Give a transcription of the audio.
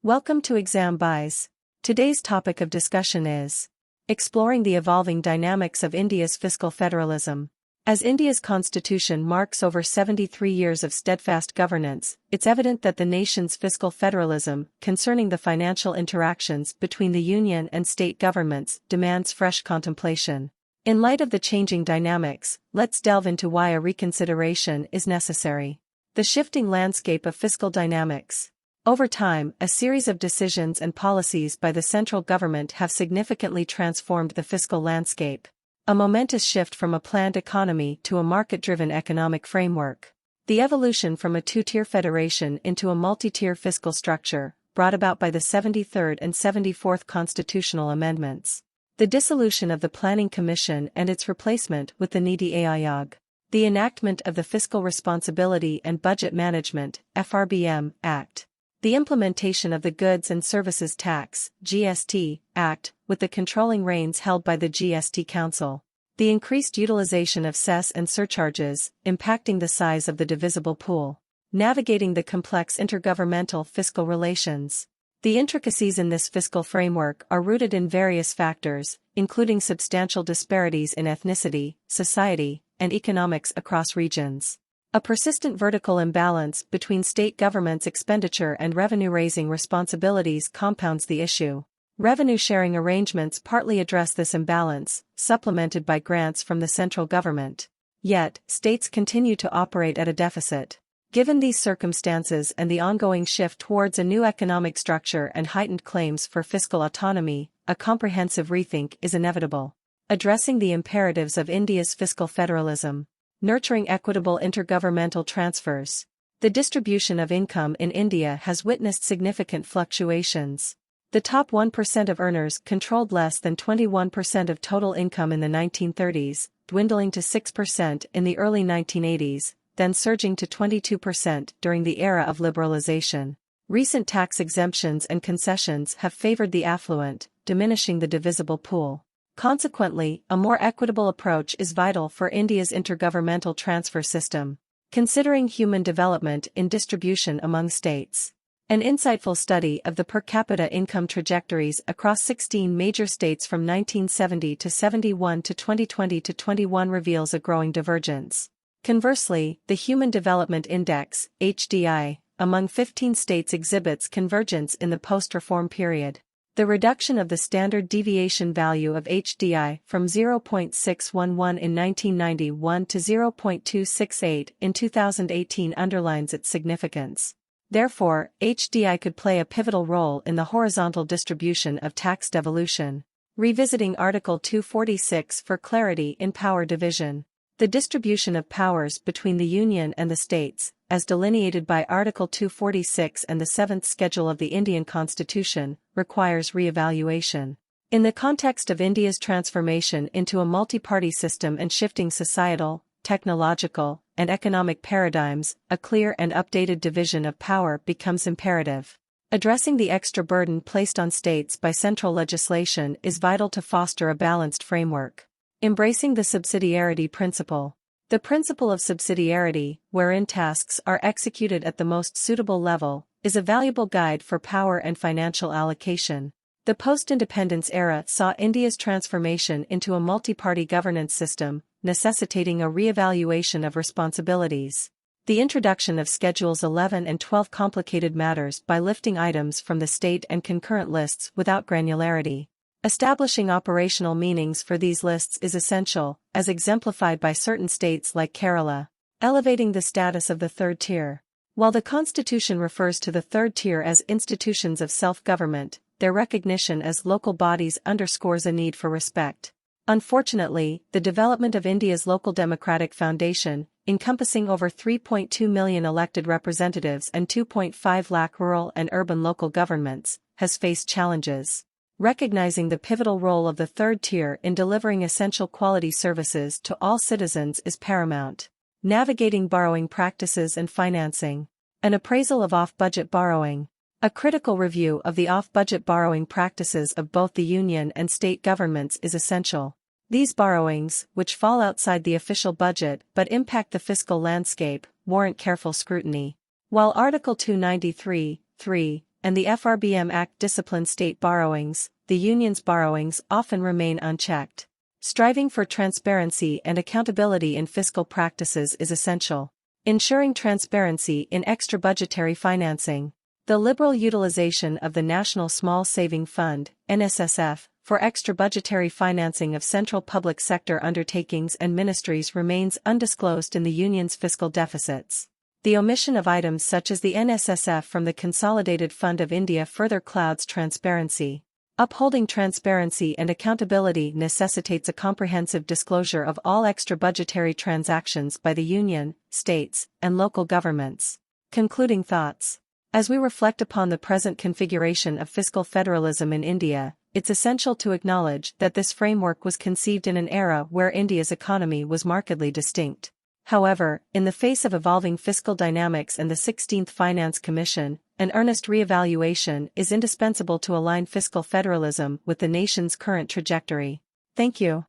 Welcome to Exam Buys. Today's topic of discussion is exploring the evolving dynamics of India's fiscal federalism. As India's constitution marks over 73 years of steadfast governance, it's evident that the nation's fiscal federalism, concerning the financial interactions between the union and state governments, demands fresh contemplation. In light of the changing dynamics, let's delve into why a reconsideration is necessary. The shifting landscape of fiscal dynamics. Over time, a series of decisions and policies by the central government have significantly transformed the fiscal landscape. A momentous shift from a planned economy to a market-driven economic framework. The evolution from a two-tier federation into a multi-tier fiscal structure, brought about by the 73rd and 74th constitutional amendments. The dissolution of the Planning Commission and its replacement with the Niti Aayog. The enactment of the Fiscal Responsibility and Budget Management (FRBM) Act. The implementation of the Goods and Services Tax (GST) Act, with the controlling reins held by the GST Council. The increased utilization of cess and surcharges, impacting the size of the divisible pool. Navigating the complex intergovernmental fiscal relations. The intricacies in this fiscal framework are rooted in various factors, including substantial disparities in ethnicity, society, and economics across regions. A persistent vertical imbalance between state governments' expenditure and revenue-raising responsibilities compounds the issue. Revenue-sharing arrangements partly address this imbalance, supplemented by grants from the central government. Yet, states continue to operate at a deficit. Given these circumstances and the ongoing shift towards a new economic structure and heightened claims for fiscal autonomy, a comprehensive rethink is inevitable. Addressing the imperatives of India's fiscal federalism. Nurturing equitable intergovernmental transfers. The distribution of income in India has witnessed significant fluctuations. The top 1% of earners controlled less than 21% of total income in the 1930s, dwindling to 6% in the early 1980s, then surging to 22% during the era of liberalization. Recent tax exemptions and concessions have favored the affluent, diminishing the divisible pool. Consequently, a more equitable approach is vital for India's intergovernmental transfer system. Considering human development in distribution among states. An insightful study of the per capita income trajectories across 16 major states from 1970 to 71 to 2020 to 21 reveals a growing divergence. Conversely, the Human Development Index, HDI, among 15 states exhibits convergence in the post-reform period. The reduction of the standard deviation value of HDI from 0.611 in 1991 to 0.268 in 2018 underlines its significance. Therefore, HDI could play a pivotal role in the horizontal distribution of tax devolution. Revisiting Article 246 for clarity in power division. The distribution of powers between the Union and the states, as delineated by Article 246 and the 7th Schedule of the Indian Constitution, requires re-evaluation. In the context of India's transformation into a multi-party system and shifting societal, technological, and economic paradigms, a clear and updated division of power becomes imperative. Addressing the extra burden placed on states by central legislation is vital to foster a balanced framework. Embracing the subsidiarity principle. The principle of subsidiarity, wherein tasks are executed at the most suitable level, is a valuable guide for power and financial allocation. The post-independence era saw India's transformation into a multi-party governance system, necessitating a re-evaluation of responsibilities. The introduction of Schedules 11 and 12 complicated matters by lifting items from the state and concurrent lists without granularity. Establishing operational meanings for these lists is essential, as exemplified by certain states like Kerala. Elevating the status of the third tier. While the Constitution refers to the third tier as institutions of self-government, their recognition as local bodies underscores a need for respect. Unfortunately, the development of India's local democratic foundation, encompassing over 3.2 million elected representatives and 2.5 lakh rural and urban local governments, has faced challenges. Recognizing the pivotal role of the third tier in delivering essential quality services to all citizens is paramount. Navigating borrowing practices and financing. An appraisal of off-budget borrowing. A critical review of the off-budget borrowing practices of both the union and state governments is essential. These borrowings, which fall outside the official budget but impact the fiscal landscape, warrant careful scrutiny. While Article 293, 3, and the FRBM Act discipline state borrowings, the Union's borrowings often remain unchecked. Striving for transparency and accountability in fiscal practices is essential. Ensuring transparency in extra-budgetary financing. The liberal utilization of the National Small Saving Fund, NSSF, for extra-budgetary financing of central public sector undertakings and ministries remains undisclosed in the Union's fiscal deficits. The omission of items such as the NSSF from the Consolidated Fund of India further clouds transparency. Upholding transparency and accountability necessitates a comprehensive disclosure of all extra-budgetary transactions by the Union, states, and local governments. Concluding thoughts. As we reflect upon the present configuration of fiscal federalism in India, it's essential to acknowledge that this framework was conceived in an era where India's economy was markedly distinct. However, in the face of evolving fiscal dynamics and the 16th Finance Commission, an earnest re-evaluation is indispensable to align fiscal federalism with the nation's current trajectory. Thank you.